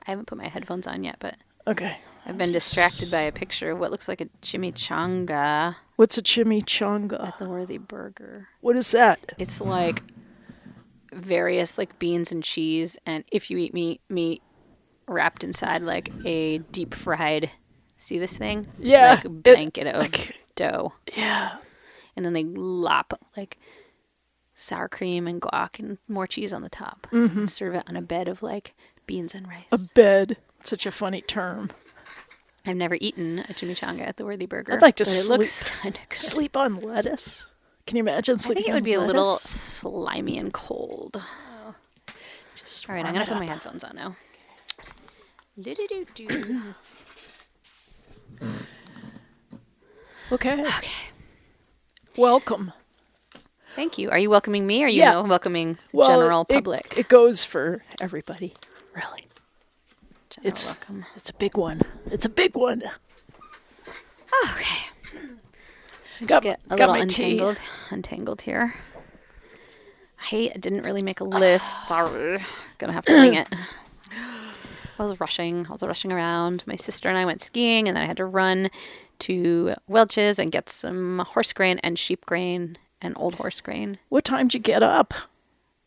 I haven't put my headphones on yet, but Okay. I've been distracted by a picture of what looks like a chimichanga What's a chimichanga? at the Worthy Burger. What is that? It's like various like beans and cheese, and if you eat meat wrapped inside like a deep fried, see this thing? Yeah. Like blanket of dough. Yeah. And then they lop like sour cream and guac and more cheese on the top. Mm-hmm. And serve it on a bed of like beans and rice. A bed. Such a funny term. I've never eaten a chimichanga at the Worthy Burger. I'd like to It looks kind of good. sleep on lettuce. Can you imagine sleeping on lettuce? I think it would be a little slimy and cold. Just all right, I'm going to put my headphones on now. Okay. Okay. Welcome. Thank you. Are you welcoming me or are you welcoming general public? It goes for everybody, really. General welcome. It's a big one. It's a big one. Okay. Got get a my little tea. untangled here. I didn't really make a list. Sorry. Gonna have to wing it. I was rushing around. My sister and I went skiing, and then I had to run to Welch's and get some horse grain and sheep grain and old horse grain. What time did you get up?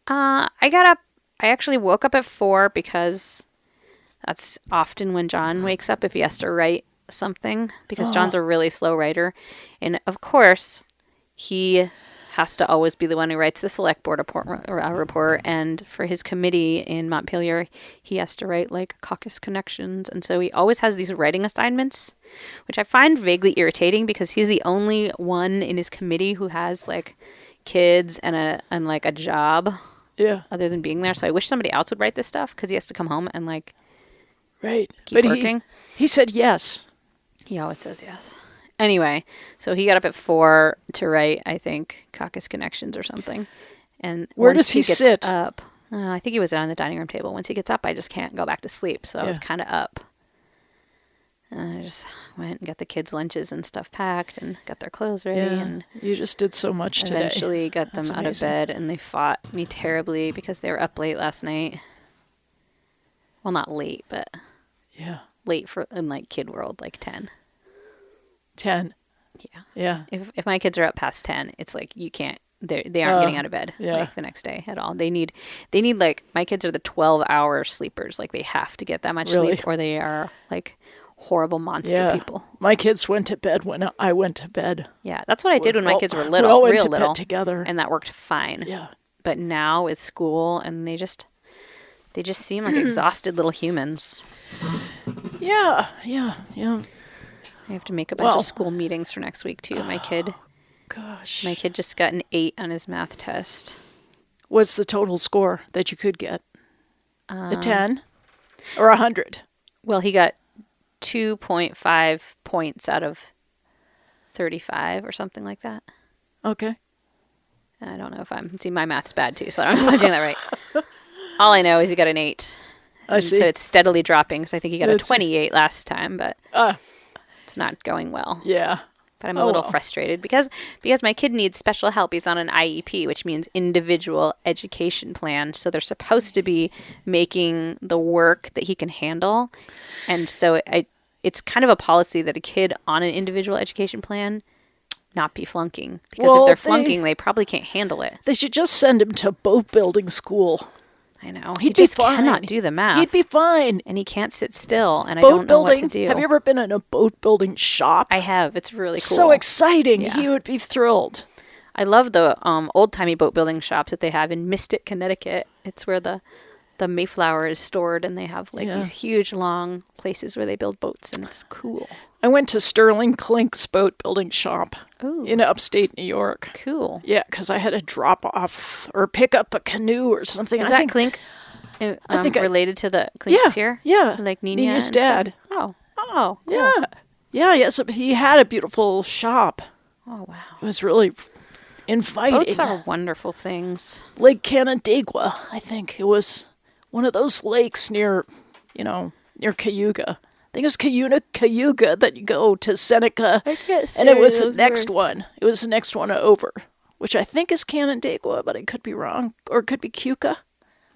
I got up. I actually woke up at 4 because that's often when John wakes up if he has to write something, because John's a really slow writer. And of course, he has to always be the one who writes the select board report. And for his committee in Montpelier, he has to write like caucus connections. And so he always has these writing assignments, which I find vaguely irritating because he's the only one in his committee who has like kids and like a job. Yeah. Other than being there. So I wish somebody else would write this stuff because he has to come home and like keep working. He said yes. He always says yes. Anyway, so he got up at 4 to write, I think, caucus connections or something. And where does he sit? Up, I think he was on the dining room table. Once he gets up, I just can't go back to sleep. So I was kind of up. And I just went and got the kids' lunches and stuff packed and got their clothes ready. Yeah, and you just did so much today. Eventually got them out of bed, and they fought me terribly because they were up late last night. Well, not late, but late in like kid world, like 10. 10. Yeah. Yeah. If my kids are up past 10, it's like you can't. They aren't getting out of bed like the next day at all. They need like, my kids are the 12-hour sleepers. Like they have to get that much sleep, or they are like horrible monster people. My kids went to bed when I went to bed. Yeah, that's what I did when my kids were little, we all went real to little, bed together, and that worked fine. Yeah. But now with school, and they just seem like exhausted little humans. Yeah. I have to make a bunch of school meetings for next week too. My kid just got an 8 on his math test. What's the total score that you could get? A 10 or 100? Well, he got 2.5 points out of 35 or something like that. Okay. I don't know if my math's bad too, so I don't know if I'm doing that right. All I know is he got an 8. I see. So it's steadily dropping, because I think he got a 28 last time, but it's not going well. Yeah. But I'm a little frustrated because my kid needs special help. He's on an IEP, which means individual education plan. So they're supposed to be making the work that he can handle. And so it's kind of a policy that a kid on an individual education plan not be flunking. Because if they're flunking, they probably can't handle it. They should just send him to boat building school. I know. He just cannot do the math. He'd be fine. And he can't sit still, and I don't know what to do. Have you ever been in a boat building shop? I have. It's really cool. So exciting. Yeah. He would be thrilled. I love the old-timey boat building shops that they have in Mystic, Connecticut. It's where the Mayflower is stored, and they have these huge, long places where they build boats, and it's cool. I went to Sterling Klinck's boat building shop in upstate New York. Cool. Yeah, because I had to drop off or pick up a canoe or something. Is that Klinck related to the Klincks here? Yeah. Like Nina Nina's dad. Stuff? Oh, cool. Yeah. Yeah, yes. He had a beautiful shop. Oh, wow. It was really inviting. Boats are wonderful things. Lake Canandaigua, I think. It was one of those lakes near Cayuga. I think it was Cayuga that you go to Seneca. And it was the next one. It was the next one over, which I think is Canandaigua, but I could be wrong. Or it could be Cuca.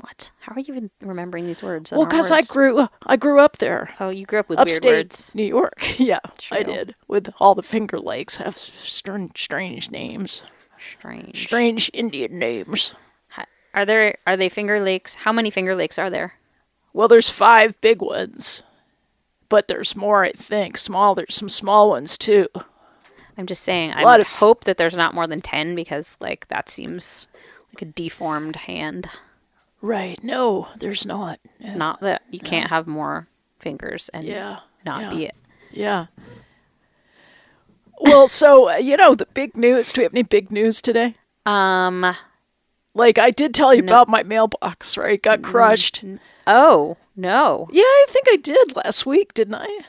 What? How are you even remembering these words? Well, because I grew up there. Oh, you grew up with upstate weird words. New York. Yeah, True. I did. With all the Finger Lakes have strange names. Strange Indian names. Are they Finger Lakes? How many Finger Lakes are there? Well, there's 5 big ones, but there's more, I think. There's some small ones too. I'm just saying, I would hope that there's not more than 10 because, like, that seems like a deformed hand. Right. No, there's not. Yeah. Not that you can't have more fingers and not be it. Yeah. Well, so, the big news. Do we have any big news today? Like, I did tell you about my mailbox, right? Got crushed. Oh, no. Yeah, I think I did last week, didn't I?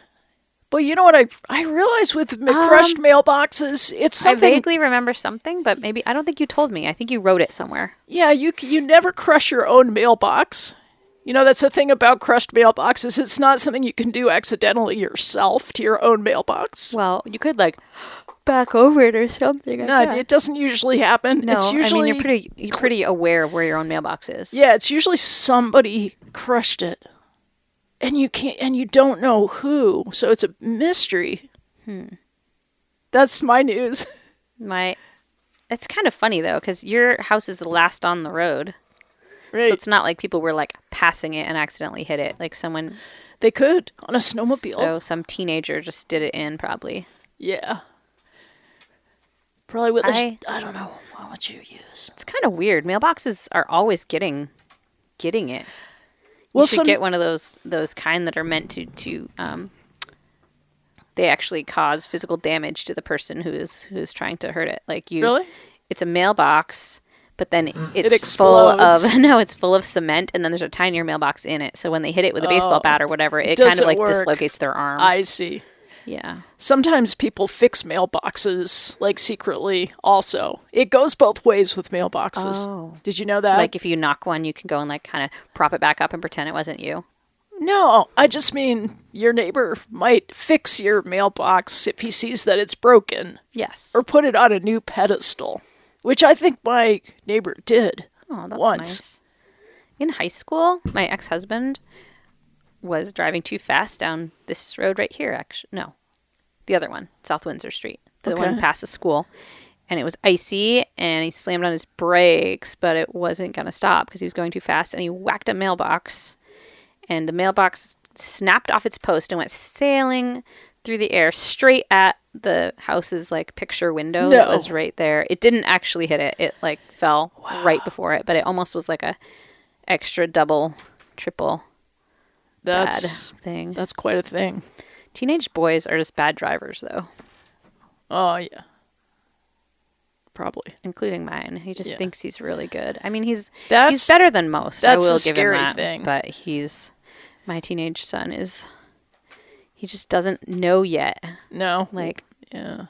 But you know what I realized with crushed mailboxes, it's something... I vaguely remember something, but maybe... I don't think you told me. I think you wrote it somewhere. Yeah, you never crush your own mailbox. That's the thing about crushed mailboxes. It's not something you can do accidentally yourself to your own mailbox. Well, you could, like, back over it or something. No, it doesn't usually happen. No, it's usually... I mean, you're pretty aware of where your own mailbox is. Yeah, it's usually somebody crushed it. And you don't know who, so it's a mystery. That's my news. It's kind of funny though, because your house is the last on the road, right? So it's not like people were like passing it and accidentally hit it. Like someone, they could on a snowmobile. So some teenager just did it in probably. Yeah. Probably with I don't know. What would you use? It's kind of weird. Mailboxes are always getting it. You should get one of those kind that are meant to they actually cause physical damage to the person who is trying to hurt it. Like Really? It's a mailbox, but then it's full of cement, and then there's a tinier mailbox in it. So when they hit it with a baseball bat or whatever, it kind of like dislocates their arm. I see. Yeah. Sometimes people fix mailboxes, like, secretly also. It goes both ways with mailboxes. Oh. Did you know that? Like, if you knock one, you can go and, like, kind of prop it back up and pretend it wasn't you? No, I just mean your neighbor might fix your mailbox if he sees that it's broken. Yes. Or put it on a new pedestal, which I think my neighbor did that's once. Nice. In high school, my ex-husband was driving too fast down this road right here, actually. No, the other one, South Windsor Street. The one past the school. And it was icy, and he slammed on his brakes, but it wasn't going to stop because he was going too fast, and he whacked a mailbox, and the mailbox snapped off its post and went sailing through the air straight at the house's, like, picture window that was right there. It didn't actually hit it. It, like, fell right before it, but it almost was like a extra double, triple bad thing. That's quite a thing. Teenage boys are just bad drivers, though. Oh, yeah. Probably. Including mine. He just thinks he's really good. I mean, he's better than most. I will give him that. Thing. But my teenage son he just doesn't know yet. No. Like, yeah.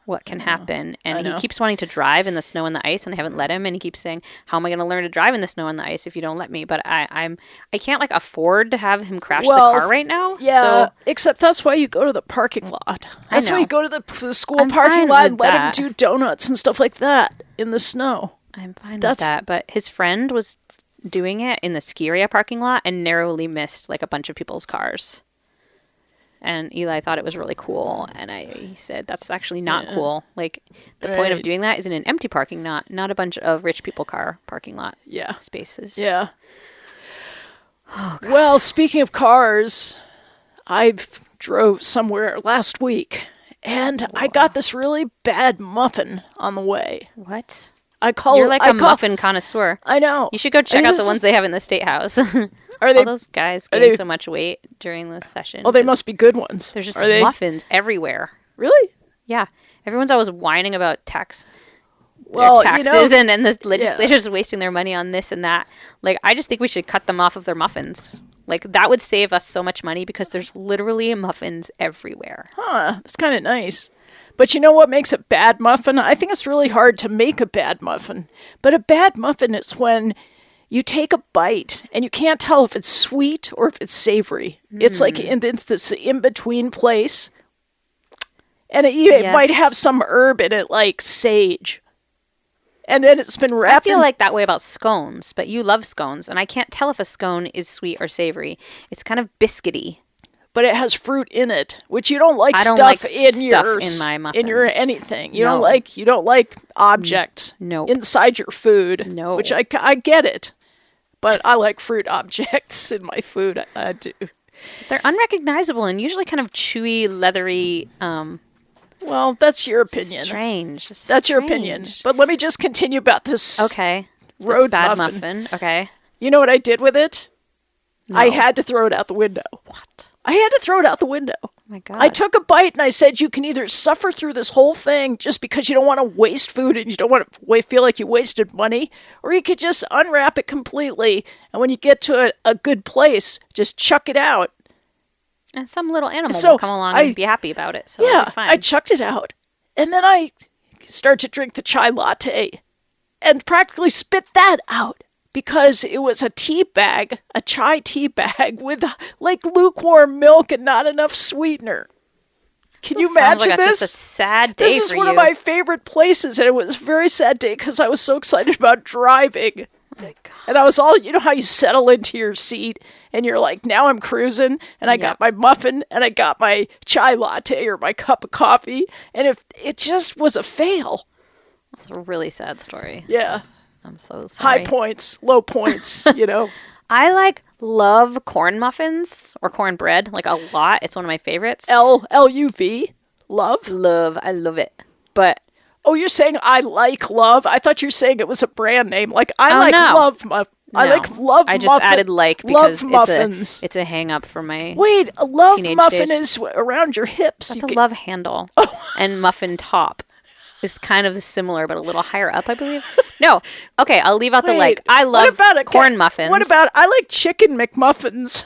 What can happen. And he keeps wanting to drive in the snow and the ice, and I haven't let him, and he keeps saying, how am I going to learn to drive in the snow and the ice if you don't let me? But I can't, like, afford to have him crash the car right now. Yeah, so, except that's why you go to the parking lot. That's why you go to the school parking lot and let him do donuts and stuff like that in the snow. I'm fine with that. But his friend was doing it in the ski area parking lot and narrowly missed, like, a bunch of people's cars. And Eli thought it was really cool, and he said, that's actually not cool. Like, the point of doing that is in an empty parking lot, not a bunch of rich people car parking lot spaces. Yeah. Oh, well, speaking of cars, I drove somewhere last week, and I got this really bad muffin on the way. What? You're like a muffin connoisseur. I know. You should go check out the ones they have in the State House. All those guys gained so much weight during this session. Oh, they must be good ones. There's just muffins everywhere. Really? Yeah. Everyone's always whining about taxes and the legislators wasting their money on this and that. Like, I just think we should cut them off of their muffins. Like, that would save us so much money because there's literally muffins everywhere. Huh. That's kind of nice. But you know what makes a bad muffin? I think it's really hard to make a bad muffin. But a bad muffin is when you take a bite and you can't tell if it's sweet or if it's savory. It's like in this in-between place. And it might have some herb in it, like sage. and then it's been I wrapped feel in... like that way about scones, but you love scones, and I can't tell if a scone is sweet or savory. It's kind of biscuity. But it has fruit in it, which you don't like. I don't stuff like in stuff your in my muffins. in your anything. You No. don't like objects Nope. inside your food. No. Which I get it, but I like fruit objects in my food. I do. They're unrecognizable and usually kind of chewy, leathery. Well, that's your opinion. Strange. That's your opinion. But let me just continue about this. Okay. Road This bad muffin. Okay. You know what I did with it? No. I had to throw it out the window. What? I had to throw it out the window. Oh my God. I took a bite and I said, you can either suffer through this whole thing just because you don't want to waste food and you don't want to feel like you wasted money, or you could just unwrap it completely, and when you get to a good place, just chuck it out. And some little animal will come along and be happy about it. So it'll be fine. I chucked it out. And then I start to drink the chai latte and practically spit that out. Because it was a chai tea bag with like lukewarm milk and not enough sweetener. Can you imagine like this? Just a sad day This is one of my favorite places, and it was a very sad day because I was so excited about driving. Oh my God. And I was you know how you settle into your seat and you're like, now I'm cruising, and I got my muffin and I got my chai latte or my cup of coffee, and it just was a fail. That's a really sad story. Yeah. I'm so sorry. High points, low points, you know. I love corn muffins or cornbread like a lot. It's one of my favorites. LUV, love. I love it. But oh, you're saying I like love? I thought you were saying it was a brand name. Like I like no. love muffins. I like love. I just muffin. added because love muffins. it's a hang up for my Wait, a love teenage muffin days. is around your hips. That's a love handle. And muffin top is kind of similar, but a little higher up, I believe. No. Okay, I'll leave out the like. I love corn muffins. What about I like chicken McMuffins?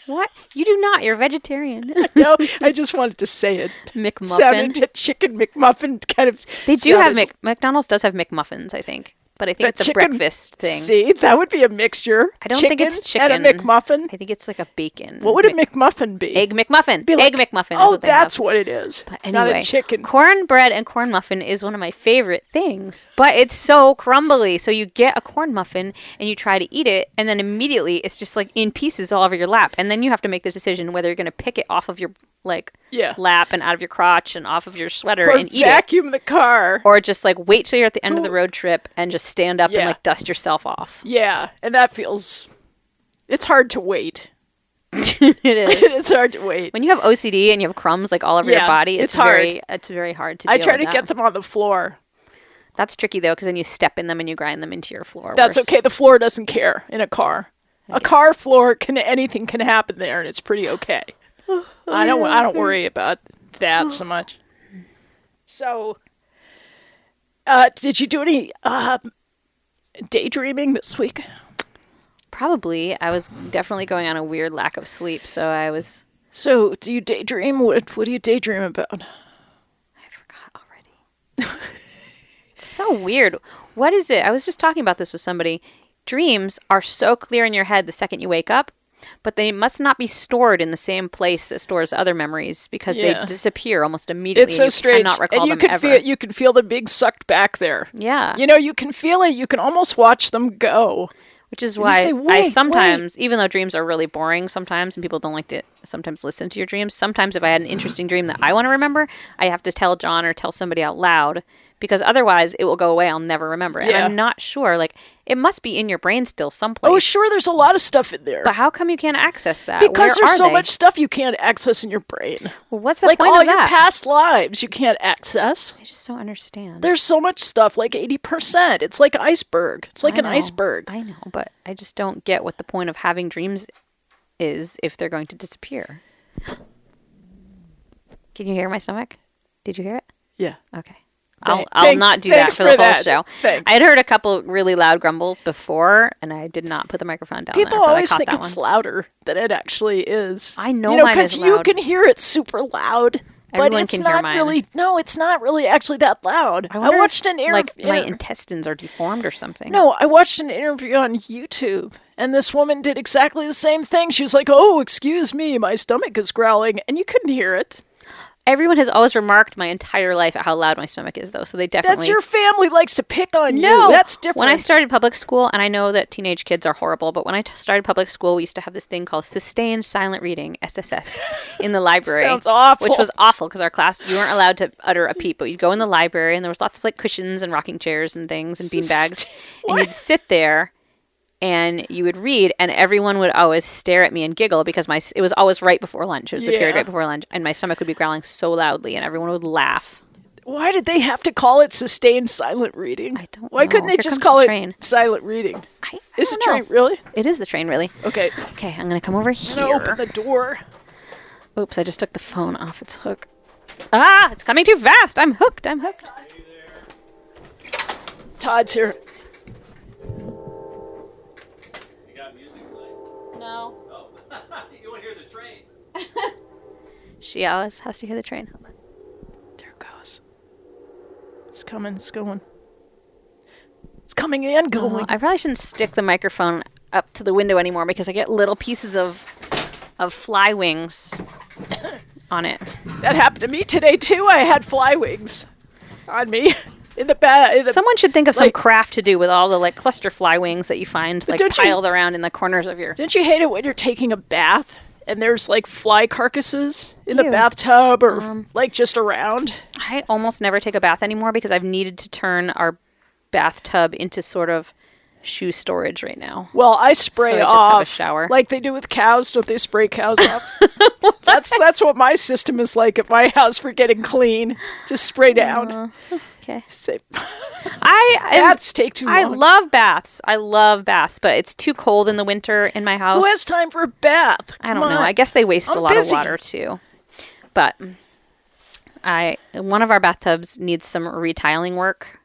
What? You do not. You're a vegetarian. No, I just wanted to say it. McMuffin. Sounded chicken McMuffin kind of. They do have McDonald's does have McMuffins, I think. But I think it's a breakfast thing. See, that would be a mixture. I don't think it's chicken. And a McMuffin. I think it's like a bacon. What would a McMuffin be? Egg McMuffin. Egg McMuffin. Oh, is what that's have. what it is. But anyway, not a chicken. Cornbread and corn muffin is one of my favorite things. But it's so crumbly. So you get a corn muffin and you try to eat it, and then immediately it's just like in pieces all over your lap. And then you have to make the decision whether you're going to pick it off of your lap and out of your crotch and off of your sweater and eat vacuum the car, or just like wait till you're at the end of the road trip and just stand up and like dust yourself off. Yeah, and that it's hard to wait. It is. It's hard to wait when you have OCD and you have crumbs like all over your body. It's hard. It's very hard to deal I try with to get them on the floor. That's tricky though, because then you step in them and you grind them into your floor. That's okay. The floor doesn't care in a car. Car floor anything can happen there, and it's pretty okay. I don't worry about that so much. So, did you do any daydreaming this week? Probably. I was definitely going on a weird lack of sleep, so I was. So, do you daydream? What do you daydream about? I forgot already. It's so weird. What is it? I was just talking about this with somebody. Dreams are so clear in your head the second you wake up, but they must not be stored in the same place that stores other memories because they disappear almost immediately. It's so strange. Cannot recall and them ever. You can feel them being sucked back there. Yeah. You know, you can feel it. You can almost watch them go. Which is why I sometimes, even though dreams are really boring sometimes and people don't like to sometimes listen to your dreams, sometimes if I had an interesting dream that I want to remember, I have to tell John or tell somebody out loud because otherwise it will go away. I'll never remember it. And I'm not sure. Like, it must be in your brain still someplace. Oh, sure. There's a lot of stuff in there. But how come you can't access that? Because there's so much stuff you can't access in your brain. Well, what's the point of that? Like all your past lives you can't access. I just don't understand. There's so much stuff, like 80%. It's like iceberg. It's like an iceberg. I know, but I just don't get what the point of having dreams is if they're going to disappear. Can you hear my stomach? Did you hear it? Yeah. Okay. I'll not do that for the whole show. Thanks. I'd heard a couple really loud grumbles before, and I did not put the microphone down. People there, always think it's louder than it actually is. I know mine is loud. You can hear it super loud, but it's not really. No, it's not really actually that loud. I watched an interview. Like my intestines are deformed or something. No, I watched an interview on YouTube, and this woman did exactly the same thing. She was like, "Oh, excuse me, my stomach is growling," and you couldn't hear it. Everyone has always remarked my entire life at how loud my stomach is, though. So they definitely... That's your family likes to pick on you. No. That's different. When I started public school, and I know that teenage kids are horrible, but when I started public school, we used to have this thing called Sustained Silent Reading, SSS, in the library. Sounds awful. Which was awful, because our class, you weren't allowed to utter a peep, but you'd go in the library, and there was lots of like cushions and rocking chairs and things and beanbags, and you'd sit there, and you would read, and everyone would always stare at me and giggle because it was always right before lunch. It was the period right before lunch, and my stomach would be growling so loudly, and everyone would laugh. Why did they have to call it sustained silent reading? I don't know. Why couldn't they just call it silent reading? Is the train really? It is the train, really. Okay. Okay, I'm going to come over here. I'm going to open the door. Oops, I just took the phone off its hook. Ah, it's coming too fast. I'm hooked. Todd's here. No. Oh, you want to hear the train? She always has to hear the train. Hold on. There it goes. It's coming. It's going. It's coming and going. I probably shouldn't stick the microphone up to the window anymore because I get little pieces of fly wings on it. That happened to me today too. I had fly wings on me. In the bed. Someone should think of some craft to do with all the like cluster fly wings that you find like piled around in the corners of your... Don't you hate it when you're taking a bath and there's like fly carcasses in the bathtub or like just around? I almost never take a bath anymore because I've needed to turn our bathtub into sort of shoe storage right now. Well, I spray off. Just have a shower. Like they do with cows. Don't they spray cows off? That's what my system is like at my house for getting clean. Just spray down. Okay. Baths take too long. I love baths, but it's too cold in the winter in my house. Who has time for a bath? I don't know. I guess they waste a lot of water too. But one of our bathtubs needs some retiling work,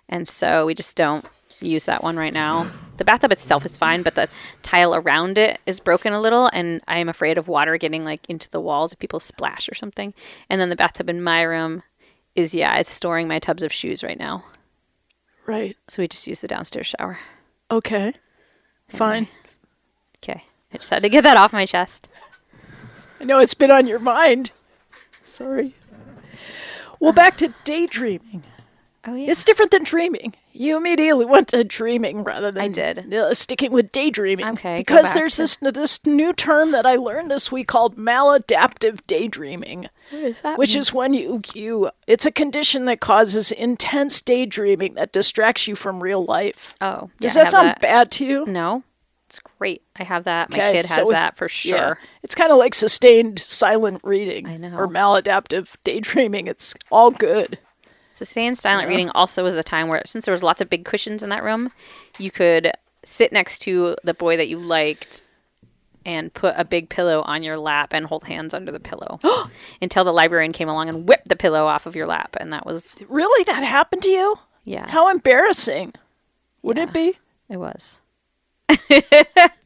and so we just don't use that one right now. The bathtub itself is fine, but the tile around it is broken a little, and I am afraid of water getting like into the walls if people splash or something. And then the bathtub in my room it's storing my tubs of shoes right now. Right. So we just use the downstairs shower. Okay. Fine. Okay. I just had to get that off my chest. I know it's been on your mind. Sorry. Well, back to daydreaming. Oh, yeah. It's different than dreaming. You immediately went to dreaming rather than sticking with daydreaming. Okay. Because there's this new term that I learned this week called maladaptive daydreaming. What does that which mean? is when it's a condition that causes intense daydreaming that distracts you from real life. Oh. Does that sound bad to you? No. It's great. I have that. My kid has that for sure. Yeah. It's kind of like sustained silent reading. I know. Or maladaptive daydreaming. It's all good. Sustained silent reading also was the time where, since there was lots of big cushions in that room, you could sit next to the boy that you liked and put a big pillow on your lap and hold hands under the pillow until the librarian came along and whipped the pillow off of your lap. And that was... Really? That happened to you? Yeah. How embarrassing. Would it be? It was.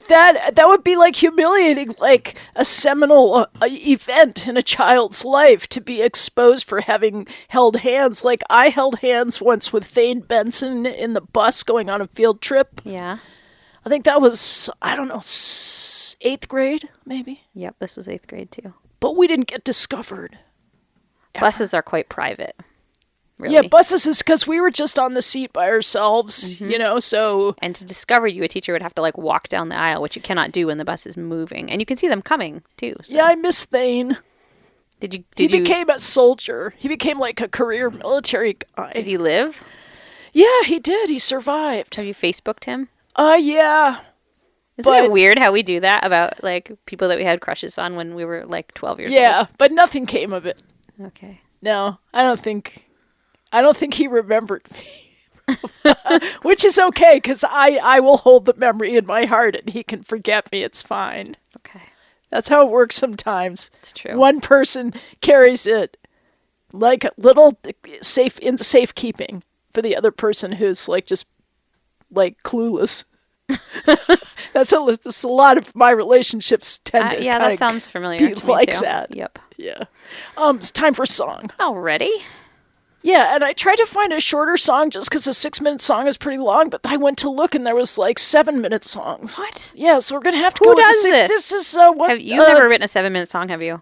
That would be like humiliating, like a seminal event in a child's life to be exposed for having held hands. Like I held hands once with Thane Benson in the bus going on a field trip. Yeah. I think that was, I don't know, 8th grade, maybe. Yep, this was 8th grade too. But we didn't get discovered. Ever. Buses are quite private. Really. Yeah, buses is because we were just on the seat by ourselves, so... And to discover you, a teacher would have to, like, walk down the aisle, which you cannot do when the bus is moving. And you can see them coming, too. So. Yeah, I miss Thane. He became a soldier. He became, like, a career military guy. Did he live? Yeah, he did. He survived. Have you Facebooked him? Yeah. Isn't it weird how we do that about, like, people that we had crushes on when we were, like, 12 years old? Yeah, but nothing came of it. Okay. No, I don't think he remembered me. Which is okay, because I will hold the memory in my heart and he can forget me. It's fine. Okay. That's how it works sometimes. It's true. One person carries it like a little in safekeeping for the other person who's like just like clueless. That's a lot of my relationships tend to that sounds familiar be to like me too. that. Yep. Yeah. It's time for a song. Already? Yeah, and I tried to find a shorter song just because a 6-minute song is pretty long, but I went to look and there was like 7-minute songs. What? Yeah, so we're going to have to Who go does with this? This is what... You've never written a 7-minute song, have you?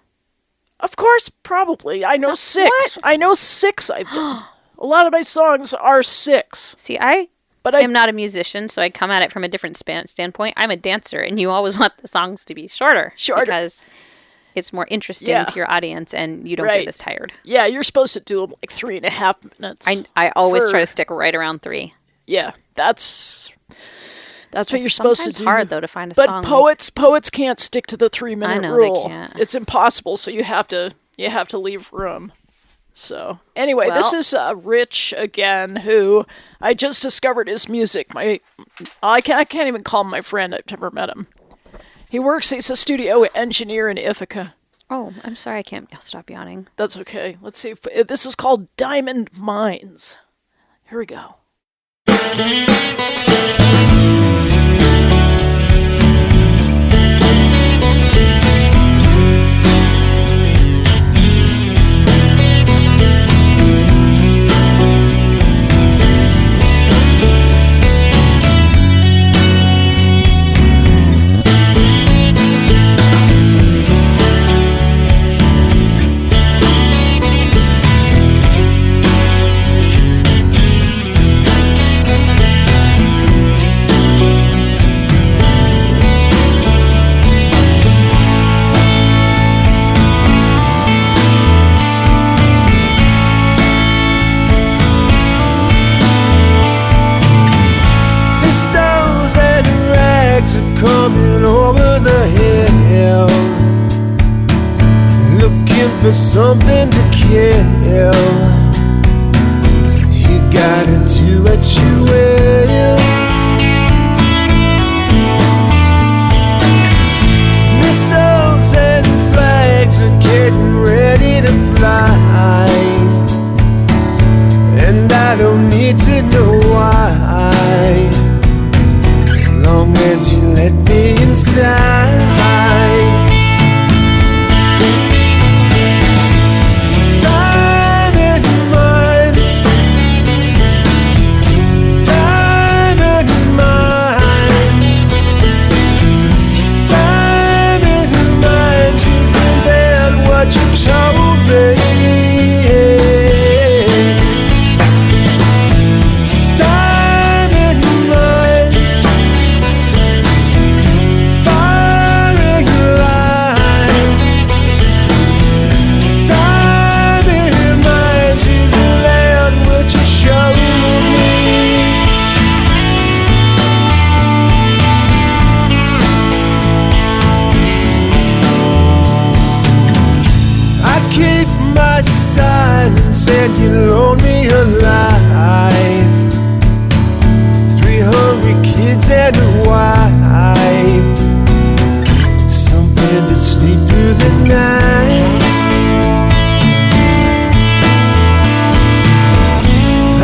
Of course, probably. I know 6. What? I know 6 I've done. A lot of my songs are 6. See, I But am not a musician, so I come at it from a different standpoint. I'm a dancer, and you always want the songs to be shorter. Because it's more interesting to your audience, and you don't get as tired. Yeah, you're supposed to do them like 3.5 minutes. I always try to stick right around 3. Yeah, that's what you're supposed to do. It's hard, though, to find a song. But poets can't stick to the 3-minute rule. They can't. It's impossible, so you have to leave room. So, anyway, this is Rich again, who I just discovered his music. I can't even call him my friend. I've never met him. He's a studio engineer in Ithaca. Oh, I'm sorry, I'll stop yawning. That's okay. Let's see. This is called Diamond Mines. Here we go. For something to kill, you gotta do what you will. Missiles and flags are getting ready to fly, and I don't need to know why, as long as you let me inside. And you loan me a life, 3 hungry kids and a wife, something to sleep through the night.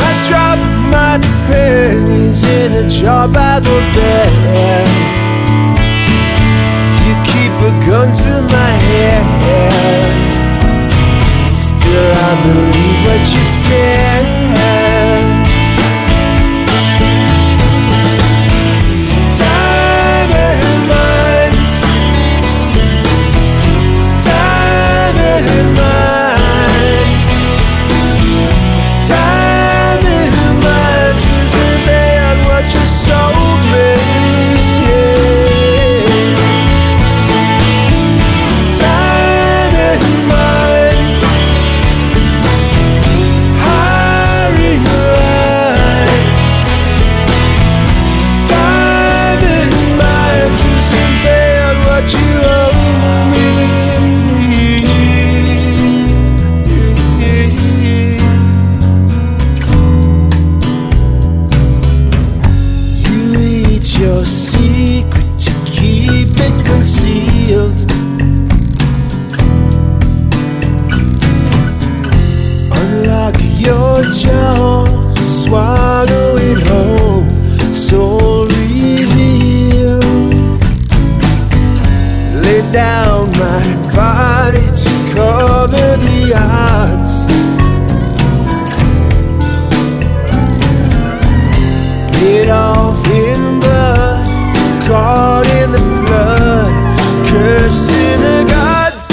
I dropped my pennies in a jar by the bed. You keep a gun to my head. Still I believe what you said. Diamond mines, diamond mines, diamond mines. Isn't that what you sold me? Diamond mines. Swallow it whole, soul reveal. Lay down my body to cover the odds. Get off in blood, caught in the flood, cursed to the gods.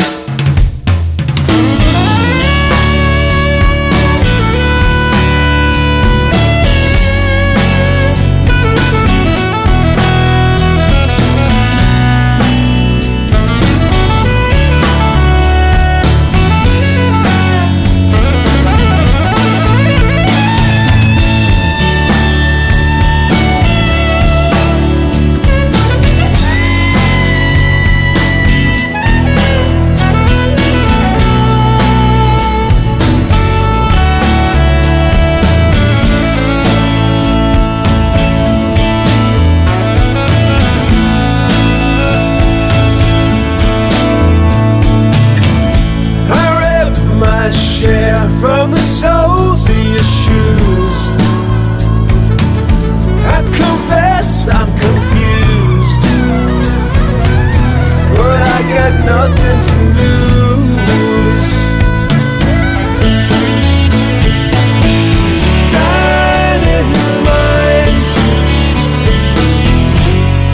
from the soles of your shoes. I confess I'm confused, but I got nothing to lose. Diamond mines,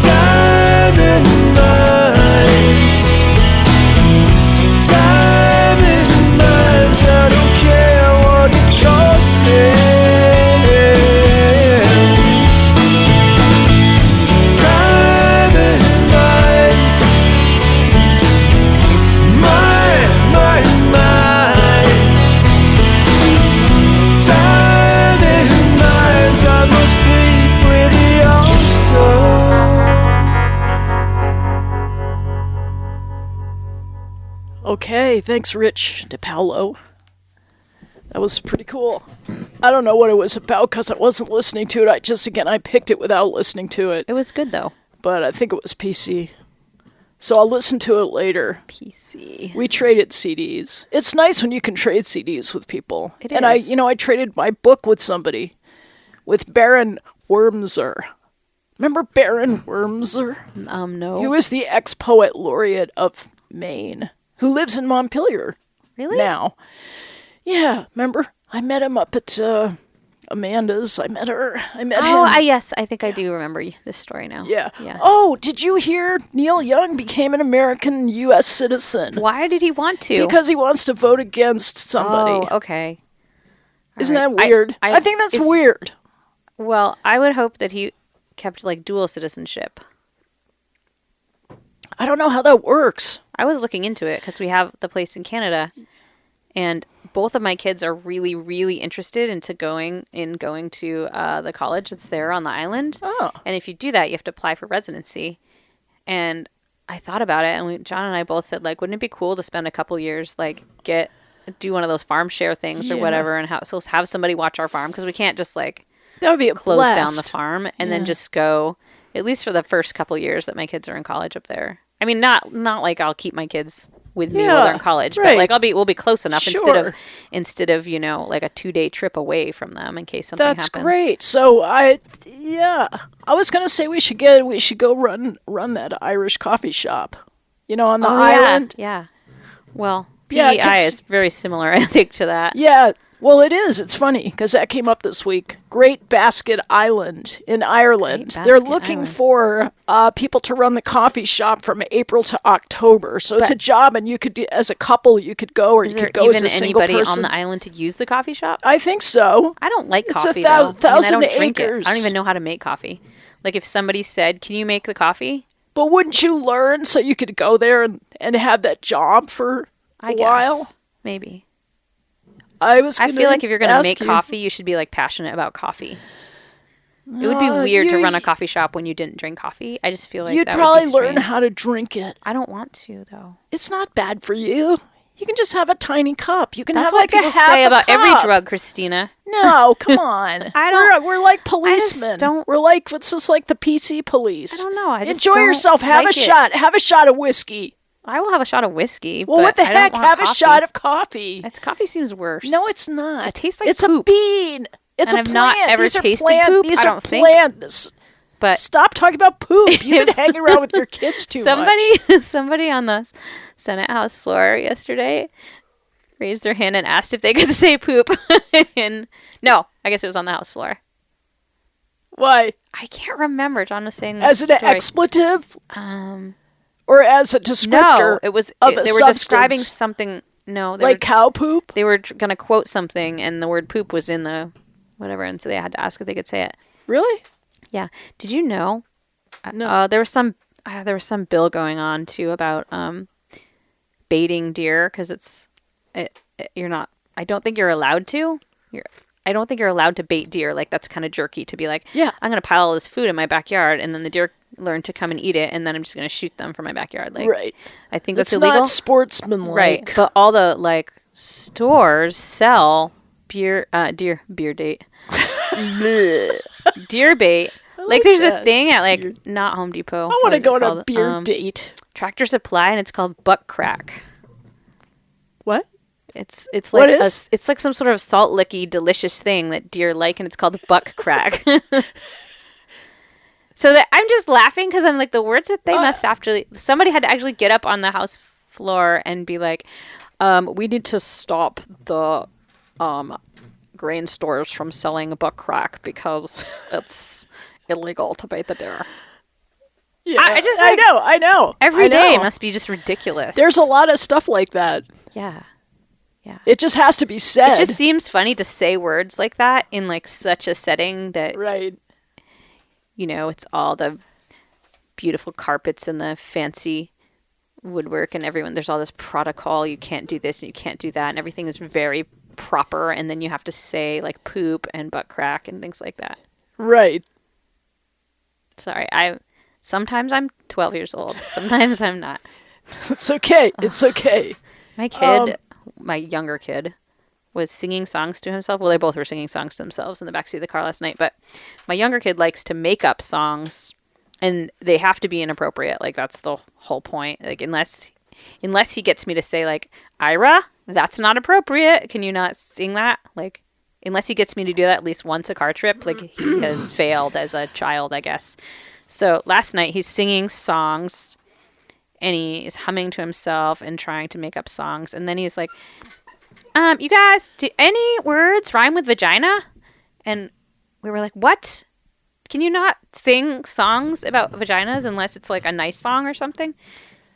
diamond mines, diamond mines. I don't care what it costs them. Diamond mines, mine, mine, mine. Diamond mines, I must be pretty awesome. Okay, thanks, Rich DePaolo. That was pretty cool. I don't know what it was about because I wasn't listening to it. I picked it without listening to it. It was good though. But I think it was PC. So I'll listen to it later. PC. We traded CDs. It's nice when you can trade CDs with people. It and is. I traded my book with somebody, with Baron Wormser. Remember Baron Wormser? No. He was the ex-poet laureate of Maine, who lives in Montpelier Really? now. Yeah, remember? I met him up at Amanda's. I met her. I met him. Yes, I think I do remember this story now. Yeah. Yeah. Oh, did you hear Neil Young became an American U.S. citizen? Why did he want to? Because he wants to vote against somebody. Oh, okay. Isn't All that right. weird? I think that's weird. Well, I would hope that he kept like dual citizenship. I don't know how that works. I was looking into it because we have the place in Canada, and both of my kids are really, really interested into going to the college that's there on the island. Oh. And if you do that, you have to apply for residency. And I thought about it, and John and I both said, like, wouldn't it be cool to spend a couple years, like, do one of those farm share things or whatever, and have somebody watch our farm, because we can't just like That would be a close blast. down the farm and then just go, at least for the first couple years that my kids are in college up there. I mean, not like I'll keep my kids with me while they're in college, but like we'll be close enough instead of like a 2-day trip away from them in case something happens. That's great. So I was gonna say we should go run that Irish coffee shop, on the island. Yeah. Well, Yeah, PEI is very similar, I think, to that. Yeah, well, it is. It's funny because that came up this week. Great Basket Island in Ireland. They're looking for people to run the coffee shop from April to October. So it's a job, and you could do as a couple. You could go, or you could go as a single person. Is there even anybody on the island to use the coffee shop? I think so. I don't like coffee. It's though. I thousand don't drink acres. it. I don't even know how to make coffee. Like if somebody said, "Can you make the coffee?" But wouldn't you learn so you could go there and have that job for a while? Maybe. I feel like if you're going to make coffee, you should be like passionate about coffee. It would be weird to run a coffee shop when you didn't drink coffee. I just feel like you'd that probably would be learn how to drink it. I don't want to though. It's not bad for you. You can just have a tiny cup. You can That's have what like people a half say a about cup. every drug, Christina. No, come on. We're like policemen. It's just like the PC police. I don't know. I just enjoy yourself. Have like a shot. Have a shot of whiskey. I will have a shot of whiskey. Well, but what the I don't heck? want Have coffee. a shot of coffee. Coffee seems worse. No, it's not. It tastes like it's poop. a bean. It's And a I've plant. not ever These are tasted plant. poop, These I are don't think. plants. But stop talking about poop. You've been hanging around with your kids too much. Somebody on the Senate House floor yesterday raised their hand and asked if they could say poop. And no, I guess it was on the House floor. Why? I can't remember. John was saying as an expletive, or as a descriptor. No, it was. They were describing something. No, like cow poop. They were going to quote something, and the word poop was in the whatever, and so they had to ask if they could say it. Really? Yeah. Did you know? No. There was some bill going on too about baiting deer because you're not. I don't think you're allowed to. I don't think you're allowed to bait deer. Like that's kind of jerky to be like, yeah, I'm going to pile all this food in my backyard, and then the deer learn to come and eat it, and then I'm just going to shoot them from my backyard. Like, right. I think that's illegal. Not sportsmanlike. Right. But all the like stores sell deer bait. Deer bait. Like there's a thing at like not Home Depot. I want to go on a beer date. Tractor Supply, and it's called buck crack. What? It's What like is? it's like some sort of salt licky delicious thing that deer like, and it's called buck crack. So that I'm just laughing because I'm like, the words that they must actually, somebody had to actually get up on the house floor and be like, we need to stop the grain stores from selling buck crack because it's illegal to bait the deer. Yeah, I know. Every day must be just ridiculous. There's a lot of stuff like that. Yeah. It just has to be said. It just seems funny to say words like that in like such a setting that, right. you know, it's all the beautiful carpets and the fancy woodwork and everyone. There's all this protocol. You can't do this and you can't do that. And everything is very proper. And then you have to say like poop and butt crack and things like that. Right. Sorry. Sometimes I'm 12 years old. Sometimes I'm not. It's okay. It's okay. My kid, my younger kid, was singing songs to himself. Well, they both were singing songs to themselves in the backseat of the car last night. But my younger kid likes to make up songs, and they have to be inappropriate. Like, that's the whole point. Like, unless he gets me to say, like, Ira, that's not appropriate. Can you not sing that? Like, unless he gets me to do that at least once a car trip, like, he has failed as a child, I guess. So last night he's singing songs, and he is humming to himself and trying to make up songs. And then he's like, you guys, do any words rhyme with vagina? And we were like, what? Can you not sing songs about vaginas unless it's like a nice song or something?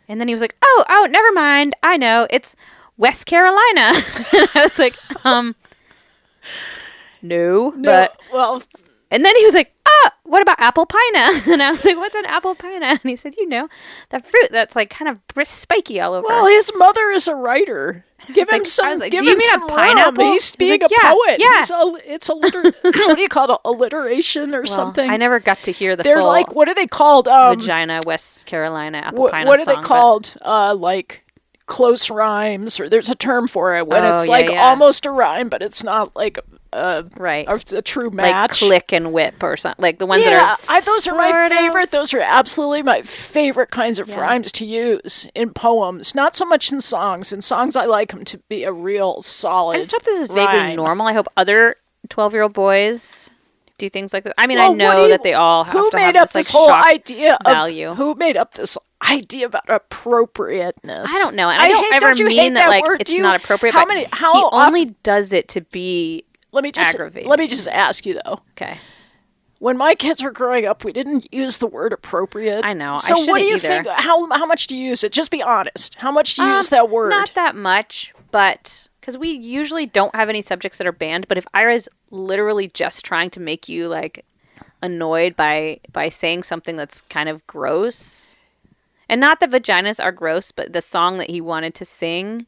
And then he was like, oh, never mind. I know. It's West Carolina. And I was like, no, but... Well... And then he was like, what about apple pina? And I was like, what's an apple pina? And he said, you know, that fruit that's like kind of spiky all over. Well, his mother is a writer. Give him some. Like, give do you him mean some a pineapple? Room. He's being like, a poet. Yeah. It's what do you call it? Alliteration or something? I never got to hear the They're full. Like, what are they called? Vagina, West Carolina, apple pina. What are song, they called? Like close rhymes, or there's a term for it when it's like yeah. almost a rhyme, but it's not like right a true match. Like click and whip or something. Like the ones that are those are my favorite. Those are absolutely my favorite kinds of rhymes to use in poems. Not so much in songs. In songs, I like them to be a real solid. I just hope this is vaguely rhyme. normal. I hope other 12-year-old boys do things like this. I mean, I know that they all have to have this like whole shock idea value. Who made up this idea about appropriateness? I don't know. And I don't ever mean that like it's not appropriate. How but many? How he often, only does it to be aggravating. Let me just ask you though. Okay. When my kids were growing up, we didn't use the word appropriate. I know. So I what do you either. think? How much do you use it? Just be honest. How much do you use that word? Not that much, but because we usually don't have any subjects that are banned. But if Ira's literally just trying to make you like annoyed by saying something that's kind of gross, and not that vaginas are gross, but the song that he wanted to sing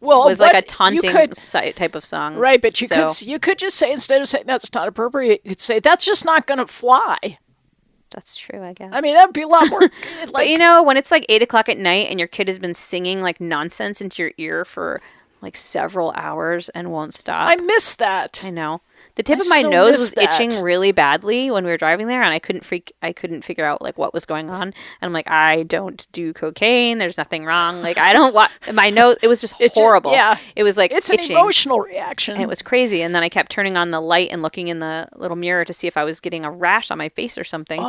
was like a taunting type of song, right? But you could just say, instead of saying that's not appropriate, you could say that's just not going to fly. That's true, I guess. I mean, that'd be a lot more. But you know, when it's like 8:00 at night and your kid has been singing like nonsense into your ear for like several hours and won't stop. I miss that. I know. The tip of my nose was itching really badly when we were driving there, and I couldn't figure out like what was going on. And I'm like, I don't do cocaine. There's nothing wrong. Like I don't want my nose. It was just horrible. It was like it's itching. An emotional reaction. And it was crazy. And then I kept turning on the light and looking in the little mirror to see if I was getting a rash on my face or something.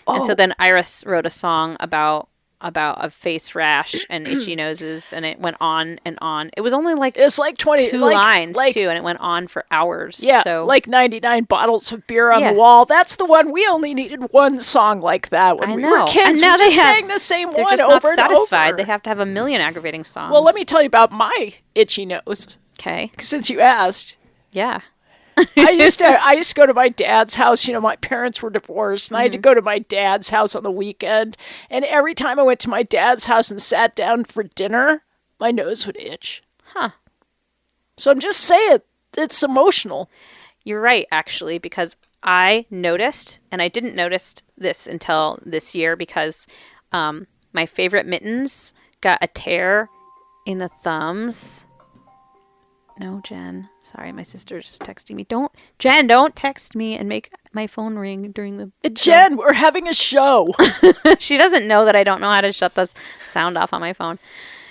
And so then Iris wrote a song about a face rash and itchy noses, and it went on and on. It was only like it's like 20 lines too, and it went on for hours. Yeah, so. like 99 bottles of beer on the wall. That's the one. We only needed one song like that when we were kids. And now they sang the same one over and over. They're just not satisfied. They have to have a million aggravating songs. Well, let me tell you about my itchy nose. Okay, since you asked. Yeah. I used to go to my dad's house. You know, my parents were divorced, and I had to go to my dad's house on the weekend. And every time I went to my dad's house and sat down for dinner, my nose would itch. Huh. So I'm just saying, it's emotional. You're right, actually, because I noticed, and I didn't notice this until this year, because my favorite mittens got a tear in the thumbs. No, Jen. Sorry, my sister's texting me. Don't text me and make my phone ring during the Jen, we're having a show. She doesn't know that I don't know how to shut the sound off on my phone.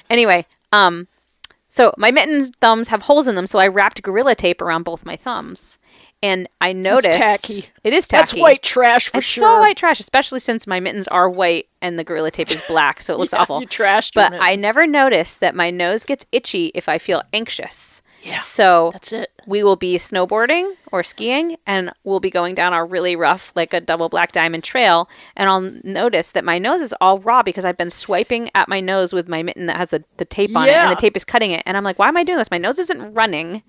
Anyway, So my mitten thumbs have holes in them, so I wrapped Gorilla Tape around both my thumbs. And I noticed... That's tacky. It is tacky. That's white trash for sure. It's so white trash, especially since my mittens are white and the Gorilla Tape is black, so it looks awful. You trashed your But mittens. I never noticed that my nose gets itchy if I feel anxious. Yeah, so that's it. We will be snowboarding or skiing, and we'll be going down a really rough, like a double black diamond trail, and I'll notice that my nose is all raw because I've been swiping at my nose with my mitten that has the tape on it, and the tape is cutting it. And I'm like, why am I doing this? My nose isn't running.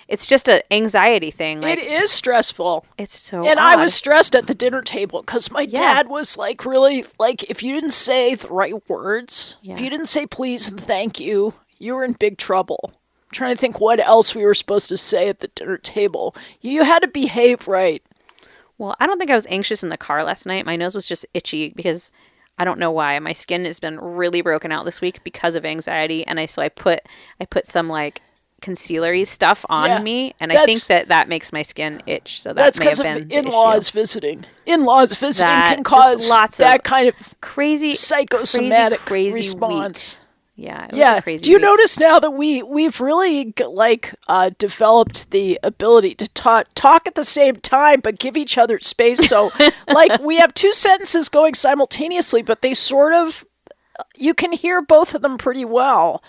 It's just an anxiety thing. Like, it is stressful. It's so And odd. I was stressed at the dinner table because my dad was like, really, like, if you didn't say the right words, if you didn't say please and thank you, you were in big trouble. I'm trying to think what else we were supposed to say at the dinner table. You had to behave right. Well, I don't think I was anxious in the car last night. My nose was just itchy because I don't know why. My skin has been really broken out this week because of anxiety, and I put some like concealery stuff on me, and I think that makes my skin itch. So that may have been because of in-laws visiting. In-laws visiting can cause that kind of crazy psychosomatic crazy response. Week. Yeah, it was a crazy Do you week. notice now that we've really developed the ability to talk at the same time but give each other space? So like we have two sentences going simultaneously, but they sort of you can hear both of them pretty well.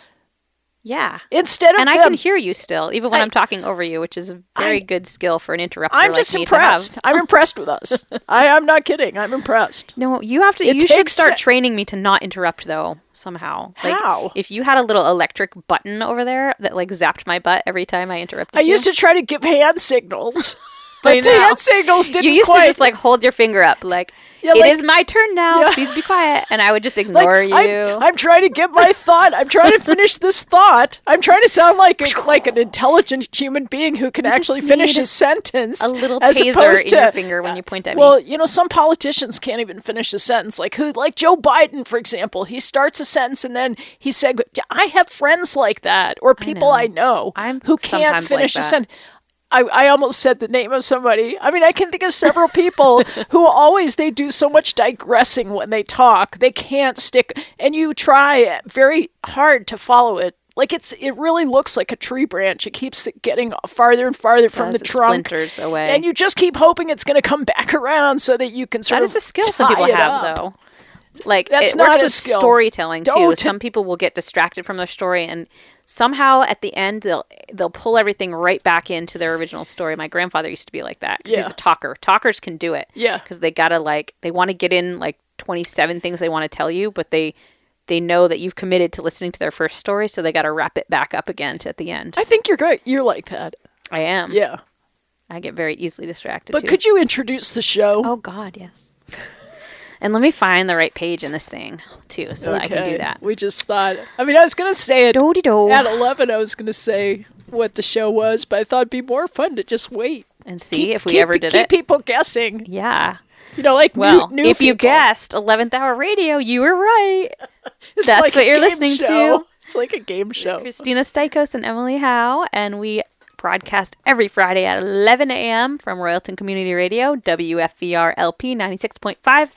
Yeah. Instead of I can hear you still, even when I'm talking over you, which is a very good skill for an interrupter. I'm just impressed. I'm impressed with us. I'm not kidding. I'm impressed. No, you have to. You should start training me to not interrupt, though. Somehow. How? Like, if you had a little electric button over there that like zapped my butt every time I interrupted I used to try to give hand signals, I but the know. hand signals didn't You used quite. to just like hold your finger up, like it is my turn now. Please be quiet, and I would just ignore you. I'm trying to get my thought. I'm trying to finish this thought. I'm trying to sound like an intelligent human being who can actually finish a sentence. A little as taser opposed in to, your finger when you point at me. Well, you know, some politicians can't even finish a sentence. Like Joe Biden, for example. He starts a sentence and then he said, "I have friends like that, or people I know who can't finish a sentence." I almost said the name of somebody. I mean, I can think of several people who they do so much digressing when they talk. They can't stick, and you try very hard to follow it. Like it really looks like a tree branch. It keeps getting farther and farther from the trunk. Splinters away. And you just keep hoping it's going to come back around so that you can sort of That is a skill some people have, though. Like, that's it not works a with skill. Storytelling too. Some people will get distracted from their story, and somehow at the end they'll pull everything right back into their original story. My grandfather used to be like that because he's a talker. Talkers can do it. Yeah, because they gotta they want to get in 27 things they want to tell you, but they know that you've committed to listening to their first story, so they got to wrap it back up again at the end. I think you're great. You're like that. I am. Yeah. I get very easily distracted. But could you introduce the show? Oh God, yes. And let me find the right page in this thing, too, so that I can do that. We just thought... I mean, I was going to say it... Do-de-do. At 11, I was going to say what the show was, but I thought it'd be more fun to just wait. And see if we ever did it. Keep people guessing. Yeah. You know, like new if you people. guessed 11th Hour Radio, you were right. That's like what you're listening to. It's like a game show. Kristina Stykos and Emily Howe, and we broadcast every Friday at 11 a.m. from Royalton Community Radio, WFVR LP 96.5,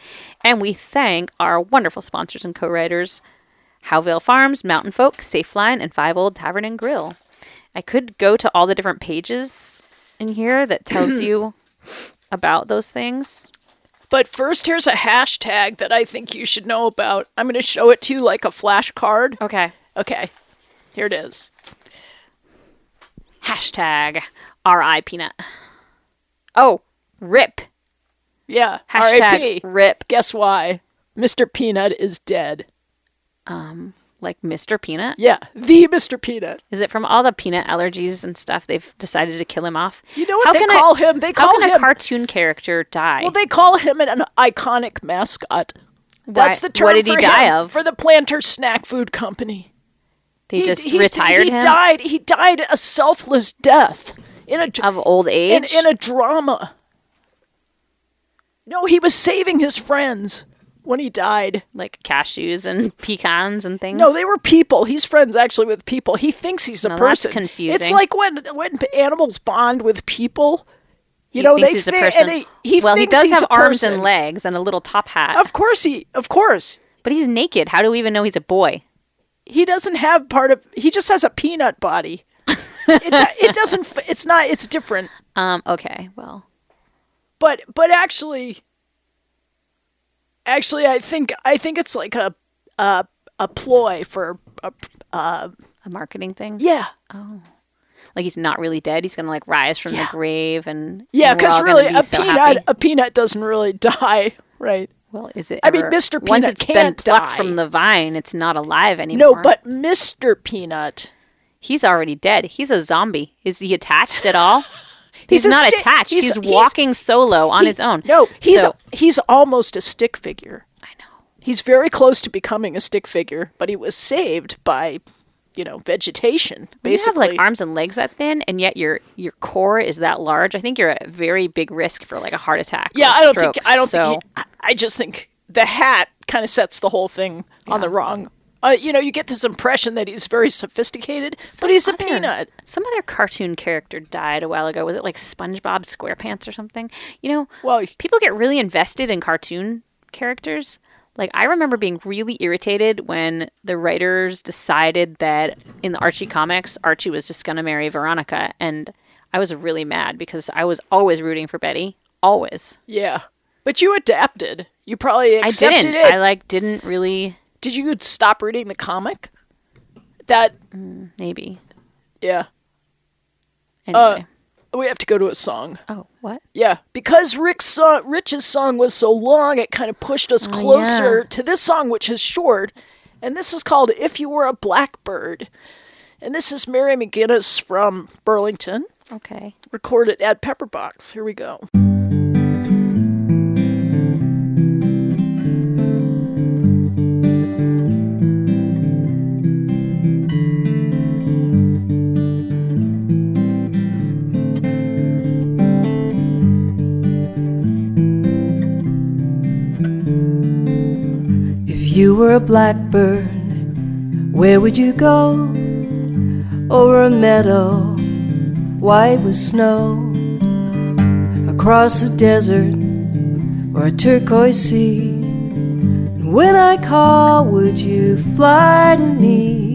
and we thank our wonderful sponsors and co-writers, Howeville Farms, Mountain Folk, Safeline, and Five Old Tavern and Grill. I could go to all the different pages in here that tells you about those things. But first, here's a hashtag that I think you should know about. I'm going to show it to you like a flashcard. Okay. Here it is. Hashtag R.I. Peanut. Oh, RIP. Yeah. Hashtag R.I.P. RIP. Guess why? Mr. Peanut is dead. Like Mr. Peanut? Yeah, the Mr. Peanut. Is it from all the peanut allergies and stuff they've decided to kill him off? You know what they call him? They call him a cartoon character die? Well, they call him an iconic mascot. That's the term what did he die of? For the Planters Snack Food Company. They just retired him? He died a selfless death. Of old age? In a drama. No, he was saving his friends when he died. Like cashews and pecans and things? No, they were people. He's friends actually with people. He thinks he's a person. That's confusing. It's like when animals bond with people. He thinks he's a person. He does have arms and legs and a little top hat. Of course. But he's naked. How do we even know he's a boy? he doesn't have he just has a peanut body. It doesn't, it's different. Okay, well. But actually, I think it's like a ploy for A marketing thing? yeah. Oh. Like he's not really dead. He's going to like rise from the grave and Yeah, because because really a peanut doesn't really die, right? Well, is it? I mean, Mr. Peanut once it's been can't plucked die. from the vine, it's not alive anymore. No, but Mr. Peanut, he's already dead. He's a zombie. Is he attached at all? He's He's a not stick- attached. he's- He's walking solo on his own. No, So- he's almost a stick figure. I know. He's very close to becoming a stick figure, but he was saved by, vegetation. You Basically, have like arms and legs that thin, and yet your core is that large. I think you're at very big risk for like a heart attack. yeah. or I don't stroke. think. I don't So, think. I just think the hat kind of sets the whole thing on the wrong. You get this impression that he's very sophisticated, but he's a peanut. Some other cartoon character died a while ago. Was it like SpongeBob SquarePants or something? Well, People get really invested in cartoon characters. Like, I remember being really irritated when the writers decided that in the Archie comics, Archie was just going to marry Veronica. And I was really mad because I was always rooting for Betty. Always. yeah. But you adapted. You probably I accepted didn't. it. I, didn't really... Did you stop reading the comic? That, Maybe. yeah. Anyway. We have to go to a song. Oh, what? Yeah, because Rich's song was so long, it kind of pushed us closer yeah. to this song, which is short. And this is called If You Were a Blackbird. And this is Mary McGinnis from Burlington, Okay. recorded at Pepperbox. Here we go. If you were a blackbird, where would you go? Over a meadow, white with snow, across a desert or a turquoise sea. And when I call, would you fly to me?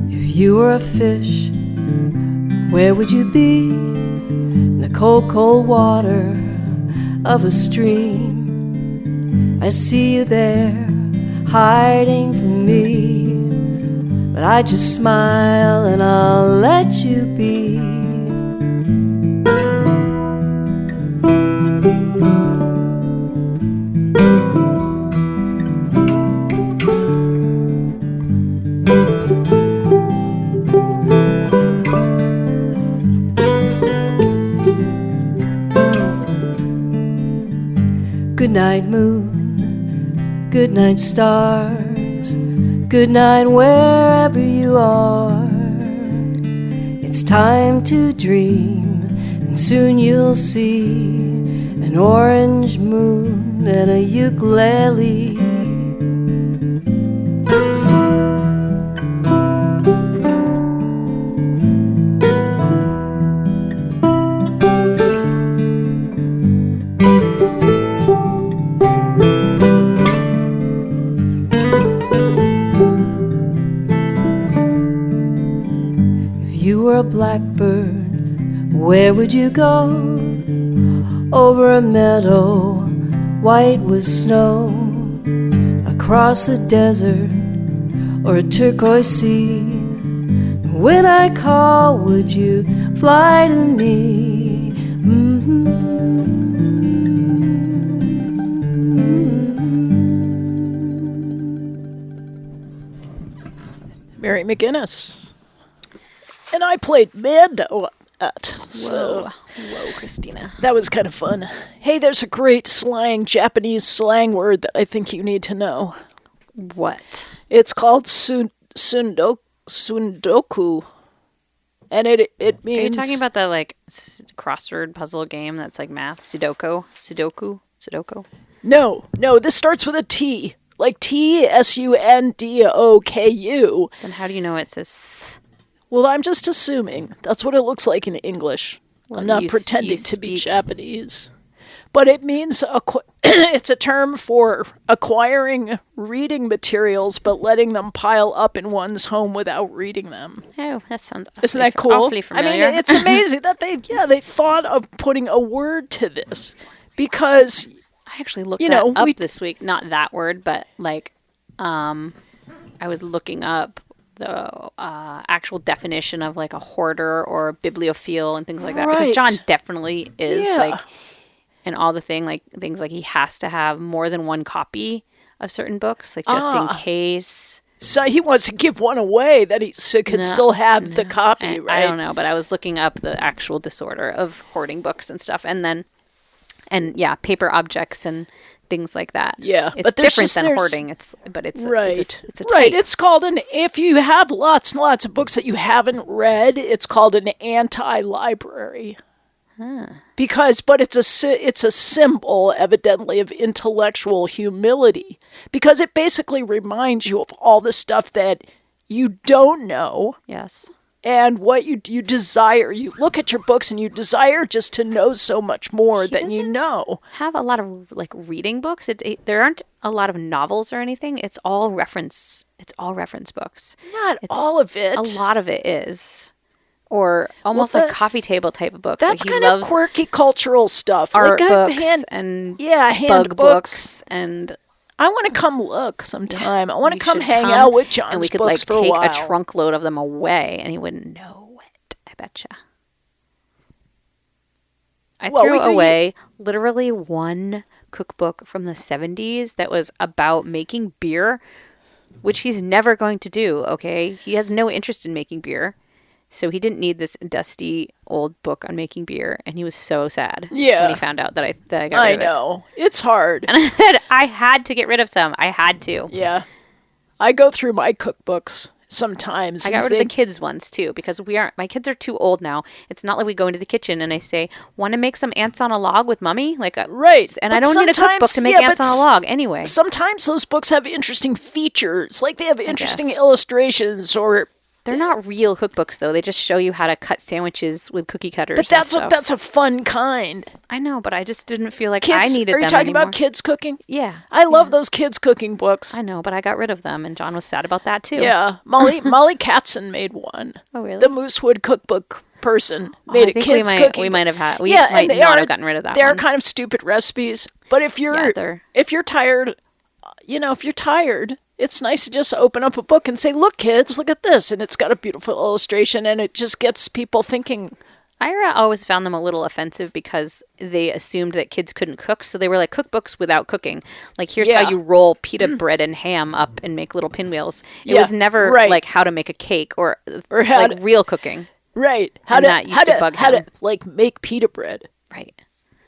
If you were a fish, where would you be? In the cold, cold water of a stream. I see you there, hiding from me, but I just smile and I'll let you be. Good night, moon. Good night, stars. Good night, wherever you are. It's time to dream, and soon you'll see an orange moon and a ukulele. You were a blackbird, where would you go? Over a meadow, white with snow, across a desert or a turquoise sea. When I call, would you fly to me? Mary McGinnis. And I played Mando at. So Whoa, Kristina. that was kind of fun. Hey, there's a great Japanese slang word that I think you need to know. What? It's called sundoku. And it Are you means... talking about the crossword puzzle game that's like math? Sudoku? No, this starts with a T. Like Tsundoku. Then how do you know it says? Well, I'm just assuming. That's what it looks like in English. Well, I'm not you pretending to be speak- Japanese. But it means it's a term for acquiring reading materials but letting them pile up in one's home without reading them. Oh, that sounds Isn't that cool? awfully familiar. I mean, it's amazing that they thought of putting a word to this because I actually looked you that know, up we- this week. Not that word, but like, I was looking up the actual definition of like a hoarder or a bibliophile and things like that. Because Right. John definitely is Yeah. like, and all the things like he has to have more than one copy of certain books, like just in case. so he wants to give one away that he could still have the copy, right? I don't know, but I was looking up the actual disorder of hoarding books and stuff, and paper objects and things like that. Yeah, it's but there's different just- than there's- hoarding. It's a Right. it's a right. type. It's called if you have lots and lots of books that you haven't read, it's called an anti-library. But it's a symbol, evidently, of intellectual humility, because it basically reminds you of all the stuff that you don't know Yes. and what you desire. You look at your books and you desire just to know so much more than you doesn't know. Have a lot of like reading books. There aren't a lot of novels or anything. It's all reference. It's all reference books. Not It's all of it. A lot of it is, or almost Well, like coffee table type of books. That's like he kind of loves quirky cultural stuff. art like books hand and hand bug books. books and. I want to come look sometime. I want to You come should hang come, out with John's and we could books like for a take while. a trunk load of them away, and he wouldn't know it. I betcha. I Well, threw we could- away literally one cookbook from the 70s that was about making beer, which he's never going to do. Okay, he has no interest in making beer, so he didn't need this dusty old book on making beer, and he was so sad Yeah. when he found out that I got rid I of it. know. It's hard. And I said I had to get rid of some. I had to. Yeah. I go through my cookbooks sometimes. I got rid of the kids' ones too because my kids are too old now. It's not like we go into the kitchen and I say, "Want to make some ants on a log with Mommy?" Right. And But I don't need a cookbook to make sometimes- ants on a log anyway. Sometimes those books have interesting features. Like they have interesting guess. illustrations or They're not real cookbooks though. They just show you how to cut sandwiches with cookie cutters. but and that's stuff. that's a fun kind. I know, but I just didn't feel like Kids, I needed are you them talking anymore. about kids cooking? Yeah, I love those kids cooking books. I know, but I got rid of them, and John was sad about that too. Yeah. Molly Katzen made one. Oh really? The Moosewood cookbook person Oh, made I a think kids cooking. we might have had. We Yeah, might and they not are- have gotten rid of that They're one. kind of stupid recipes, but if you're they're- if you're tired, if you're tired, it's nice to just open up a book and say, "Look, kids, look at this," and it's got a beautiful illustration, and it just gets people thinking. I always found them a little offensive because they assumed that kids couldn't cook, so they were like cookbooks without cooking. Like, here's Yeah. how you roll pita bread and ham up and make little pinwheels. It Yeah, was never right. like how to make a cake or how like to- real cooking. Right? And that used to bug how him. to like make pita bread. Right.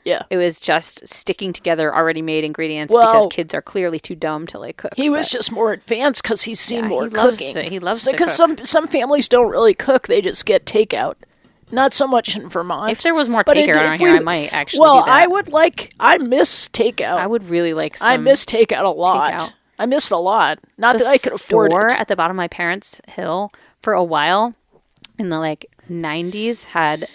Yeah. It was just sticking together already made ingredients Well, because kids are clearly too dumb to like cook. He was but- just more advanced because he's seen Yeah, more he loves cooking. to- he loves to because cook. some families don't really cook; they just get takeout. Not so much in Vermont. If there was more But takeout around if here, we- I might actually Well, do that. I miss takeout. I would really like some I miss takeout a lot. takeout. I missed a lot. Not the that I could afford store it. at the bottom of my parents' hill for a while in the like 90s had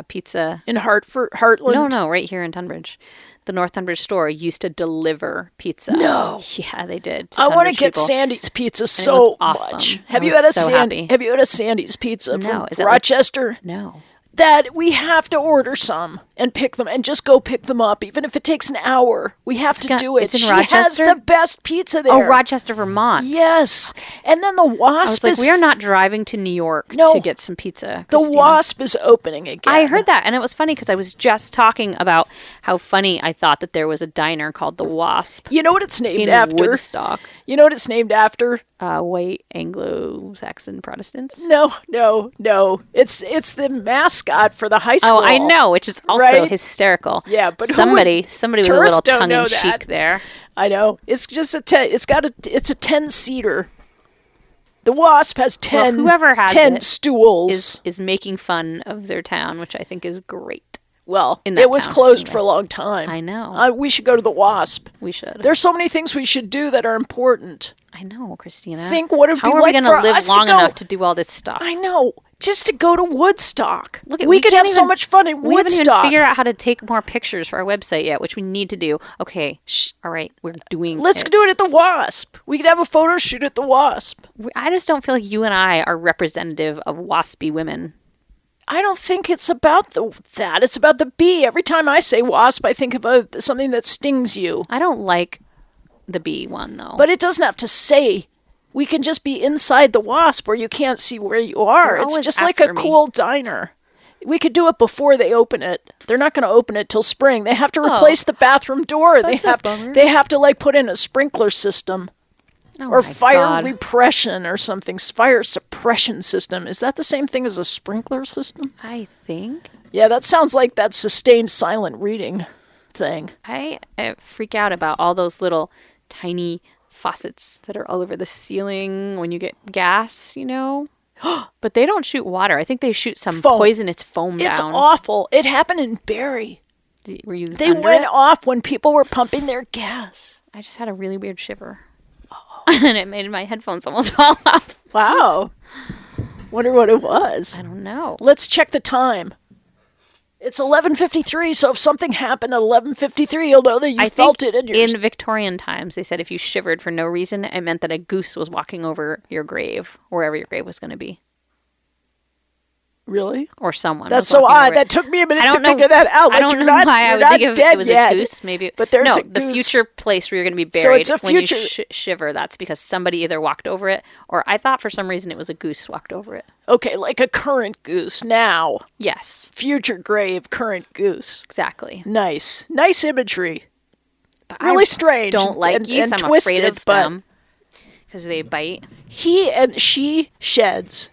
pizza. In Heartland. No, right here in Tunbridge. The North Tunbridge store used to deliver pizza. No. Yeah, they did. I want to Tunbridge get people. Sandy's pizza was so awesome. much. I Have you was had a so happy. Have you had a Sandy's pizza No, from is that like- Rochester? No. That we have to order some and pick them and just go pick them up, even if it takes an hour. We have to do it. it's in She Rochester? has the best pizza there. Oh, Rochester, Vermont. Yes, and then the I was Wasp like, is we are not driving to New York No. to get some pizza. the Kristina. Wasp is opening again. I heard that, and it was funny because I was just talking about how funny I thought that there was a diner called the Wasp You know what it's named in after? Woodstock. You know what it's named after? White Anglo-Saxon Protestants. No. It's the mascot for the high school. Oh, I know, which is also Right? hysterical. Yeah, but who somebody was a tourists little don't know tongue-in-cheek that. there. I know. It's just it's a 10-seater. The Wasp has 10 whoever has 10 it stools. Is making fun of their town, which I think is great. Well, in that it was town, closed anyway. for a long time. I know. We should go to the Wasp. We should. There's so many things we should do that are important. I know, Christina. Think what it'd How be are like we for going to live us long to go. enough to do all this stuff? I know. Just to go to Woodstock. Look, we could can't have so even- much fun in We haven't even Woodstock. figured out how to take more pictures for our website yet, which we need to do. Okay. All right. We're doing Let's do it at the Wasp. We could have a photo shoot at the Wasp. I just don't feel like you and I are representative of waspy women. I don't think it's about that. It's about the bee. Every time I say wasp, I think of something that stings you. I don't like the bee one, though. But it doesn't have to say. We can just be inside the Wasp where you can't see where you are. They're It's always just like after a me. cool diner. We could do it before they open it. They're not going to open it till spring. They have to replace the bathroom door. They That's a bummer. have to like put in a sprinkler system Oh or my fire God. repression or something. Fire suppression system. Is that the same thing as a sprinkler system? I think. Yeah, that sounds like that sustained silent reading thing. I freak out about all those little tiny faucets that are all over the ceiling when you get gas, you know? But they don't shoot water. I think they shoot some Foam. poisonous foam It's down. awful. It happened in Barrie. Were you They under went it? off when people were pumping their gas. I just had a really weird shiver. And it made my headphones almost fall off. Wow. Wonder what it was. I don't know. Let's check the time. It's 11:53, so if something happened at 11:53, you'll know that you I felt think it in your... in Victorian times, they said if you shivered for no reason, it meant that a goose was walking over your grave, wherever your grave was going to be. Really? Or someone. That's was so walking odd. over it. That took me a minute I to don't know. figure that out. Like, I don't you're know not, why I you're would not think of dead it was yet. a goose. Maybe, But there's no, a the goose. future place where you're going to be So buried. it's a When you future- shiver, that's because somebody either walked over it, or I thought for some reason it was a goose walked over it. Okay, like a current goose now. Yes, Future grave, current goose. exactly. Nice. Nice imagery. But Really I strange. don't like and, geese. and I'm twisted, afraid of but them because they bite. he and she sheds.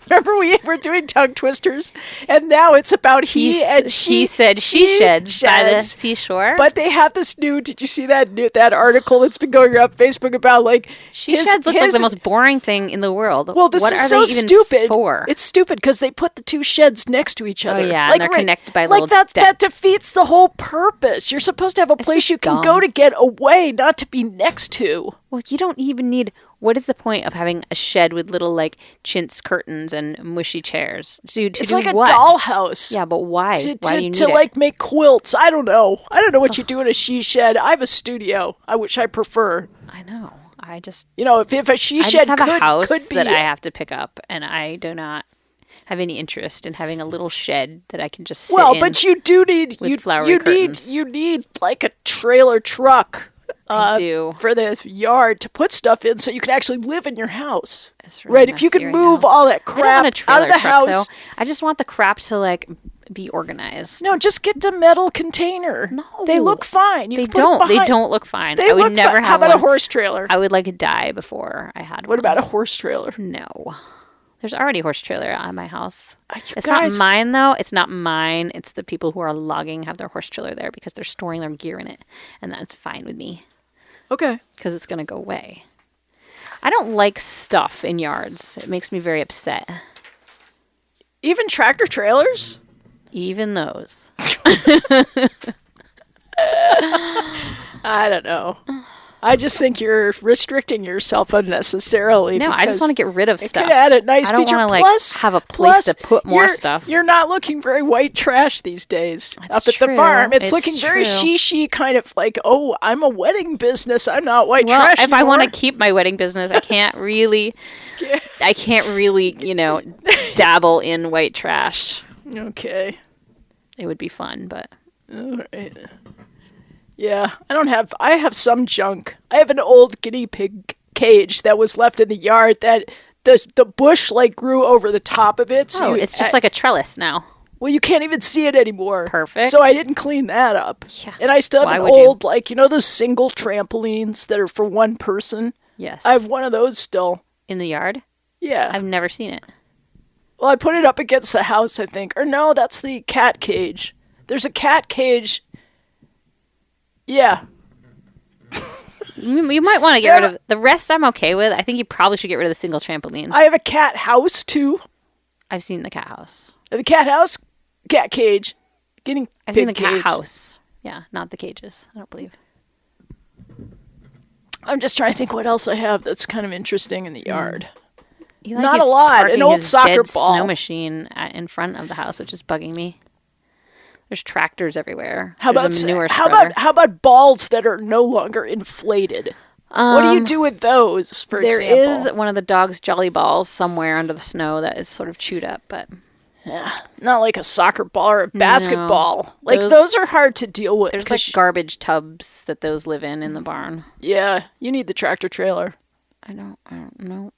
Remember we were doing tongue twisters, and now it's about he and she. He said she sheds by the seashore. But they have this new. Did you see that article that's been going around Facebook about like she sheds look like the most boring thing in the world. Well, this what is are so they even stupid. for? It's stupid because they put the two sheds next to each other. yeah, and like, they're connected by like little that defeats the whole purpose. You're supposed to have a place just you can dumb. go to get away, not to be next to. Well, you don't even need. What is the point of having a shed with little like chintz curtains and mushy chairs? To It's do like a what? dollhouse. Yeah, but why? Why do you need to it? like make quilts. I don't know. I don't know what you do in a she shed. I have a studio, which I prefer. I know. I just. You know, if a she I shed just have could, a house could be that I have to pick up, and I do not have any interest in having a little shed that I can just sit in. but you do need with you flowery curtains. you need like a trailer truck. I do. For the yard to put stuff in, so you can actually live in your house. It's really Right? If you messy could right move now. all that I don't crap want a trailer out of the truck, house. though. I just want the crap to like be organized. No, just get the metal container. No. They look fine. You They can put it don't. They behind- don't look fine. They I would look never fine. have How about one. a horse trailer? I would like die before I had one. What about a horse trailer? No. There's already a horse trailer at my house. You It's guys- not mine, though. It's not mine. It's the people who are logging have their horse trailer there because they're storing their gear in it. And that's fine with me Okay. because it's going to go away. I don't like stuff in yards. It makes me very upset. Even tractor trailers? Even those. I don't know. I just think you're restricting yourself unnecessarily. No, I just want to get rid of It stuff. could add a nice I don't feature. want to like Plus- have a place plus, to put more you're- stuff. You're not looking very white trash these days It's up at the true. farm. It's It's looking very true. she kind of like, oh, I'm a wedding business. I'm not white Well, trash if I want to anymore. keep my wedding business, I can't really, dabble in white trash. Okay. It would be fun, but All right. Yeah, I have some junk. I have an old guinea pig cage that was left in the yard that the bush like grew over the top of it. So it's just like a trellis now. well, you can't even see it anymore. Perfect. So I didn't clean that up. Yeah. And I still have Why an would you? old, like, those single trampolines that are for one person? Yes. I have one of those still. in the yard. Yeah. I've never seen it. Well, I put it up against the house, I think. Or no, that's the cat cage. There's a cat cage. Yeah. You might want to get rid of the rest. I'm okay with. I think you probably should get rid of the single trampoline. I have a cat house, too. I've seen the cat house. The cat house cat cage. I've seen the pig cat cage. house. Yeah, not the cages. I don't believe. I'm just trying to think what else I have that's kind of interesting in the yard. Eli Not a keeps lot. parking An old his soccer dead ball. snow machine in front of the house, which is bugging me. There's tractors everywhere. How There's a manure about spreader. how about balls that are no longer inflated? What do you do with those, for There example? is one of the dog's jelly balls somewhere under the snow that is sort of chewed up, but Yeah, not like a soccer ball or a basketball. Like Those- those are hard to deal with. there's like 'cause garbage tubs that those live in the barn. yeah, you need the tractor trailer. I don't know.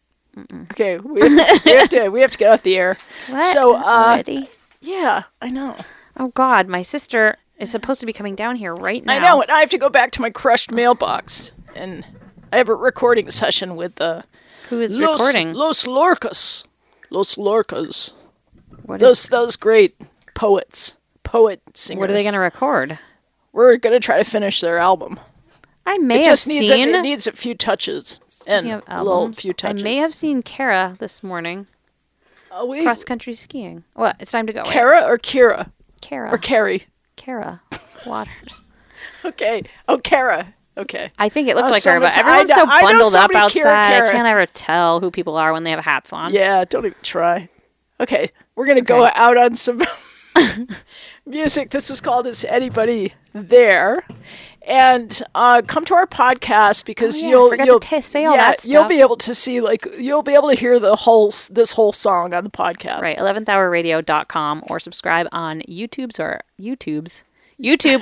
Okay, we have to get off the air. What? So, Already? yeah, I know. Oh God, my sister is supposed to be coming down here right now. I know, and I have to go back to my crushed mailbox, and I have a recording session with Who is recording? Los Lorcas. What is- Those great poet singers. what are they going to record? We're gonna try to finish their album. I may It have just needs seen. it needs a few touches and Speaking of a little albums, few touches. I may have seen Kara this morning cross country skiing. What? It's time to go. Wait. Kara or Kira Kara. or Carrie. Kara Waters. Okay. Oh, Kara. Okay. I think it looked Oh, like her, but somebody's- everyone's I so know- I know bundled up somebody, outside. Kara. I can't ever tell who people are when they have hats on. Yeah. Don't even try. Okay. We're gonna go Okay. out on some music. This is called "Is Anybody There?" And come to our podcast because Oh, yeah, I you'll forgot you'll to say all that you'll stuff. be able to see you'll be able to hear this whole song on the podcast. Right, 11thhourradio.com or subscribe on YouTube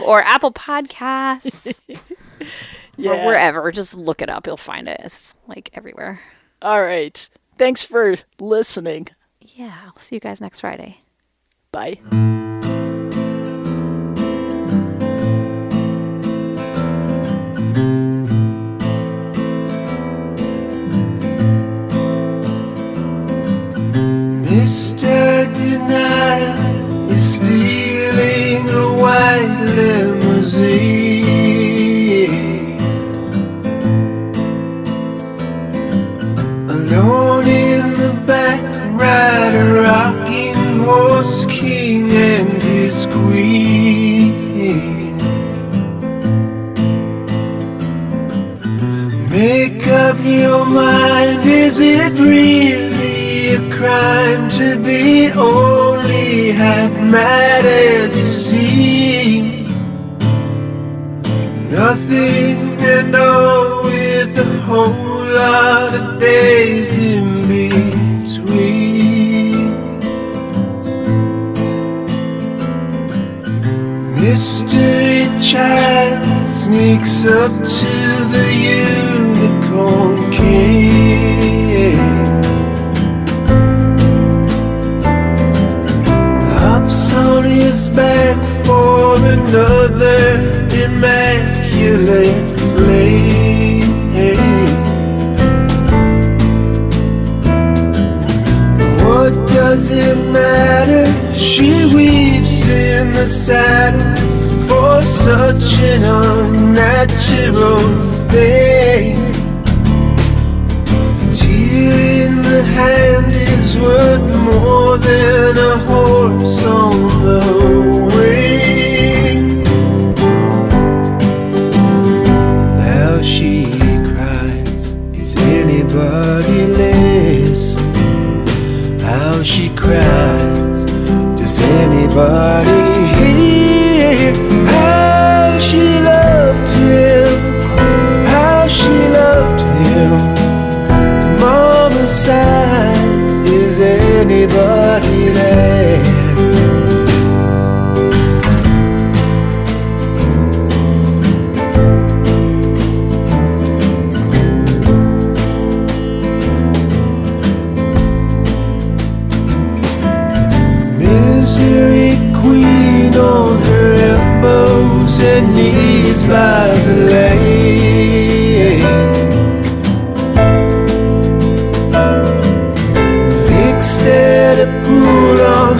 or Apple Podcasts Yeah. or wherever. Just look it up. You'll find it. It's like everywhere. All right. Thanks for listening. Yeah, I'll see you guys next Friday. Bye. Mr. Denial is stealing a white limousine. Alone in the back, ride a rocking horse king and his queen. Make up your mind, is it really a crime to be only half mad as you seem? Nothing at all with a whole lot of days in between. Mystery child sneaks up to the unicorn king, hops on his back for another immaculate flame. What does it matter? She weeps in the saddle for such an unnatural thing. A tear in the hand is worth more than a horse on the wing. Now she cries, is anybody listening? How she cries, does anybody hear? How she loved him, how she loved him. Mama sighs, is anybody there? Misery queen on her elbows and knees by the lake, fixed at a pool on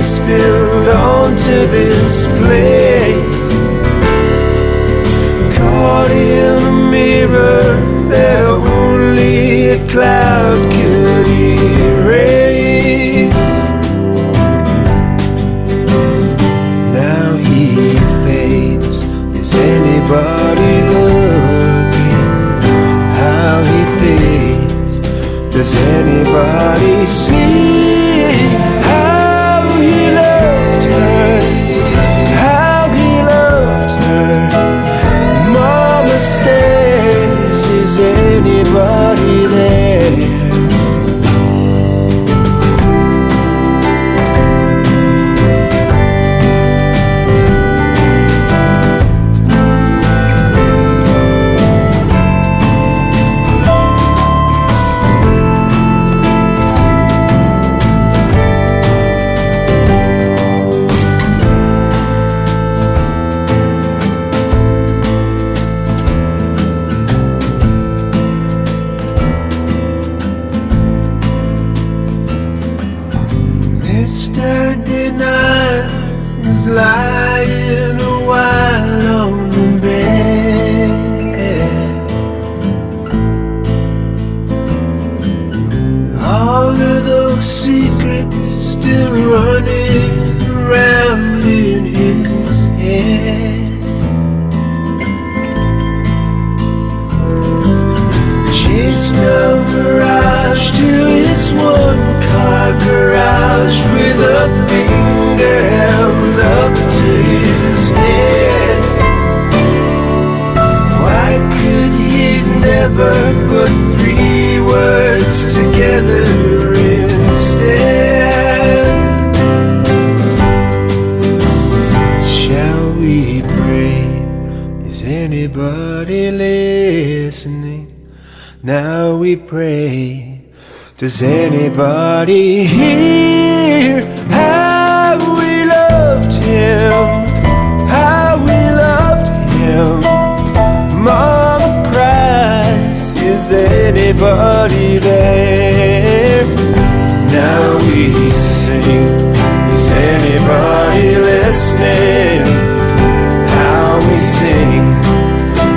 spilled onto this place. Caught in a mirror that only a cloud could erase. Now he fades. Is anybody looking how he fades? Does anybody see how he loved her? How he loved her? Mama stays. Is anybody there? Mr. Denial is lying a while on the bed. All of those secrets still running around in his head. Chased a mirage to his one-car garage with a finger held up to his head. Why could he never put 3 words together instead? Shall we pray? Is anybody listening? Now we pray. Does anybody hear how we loved him? How we loved him? Mama cries. Is anybody there? Now we sing. Is anybody listening? How we sing.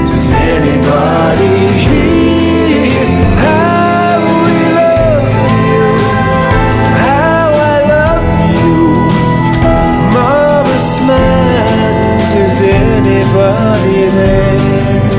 Does anybody hear how we love you? How I love you? Mama smiles. Is anybody there?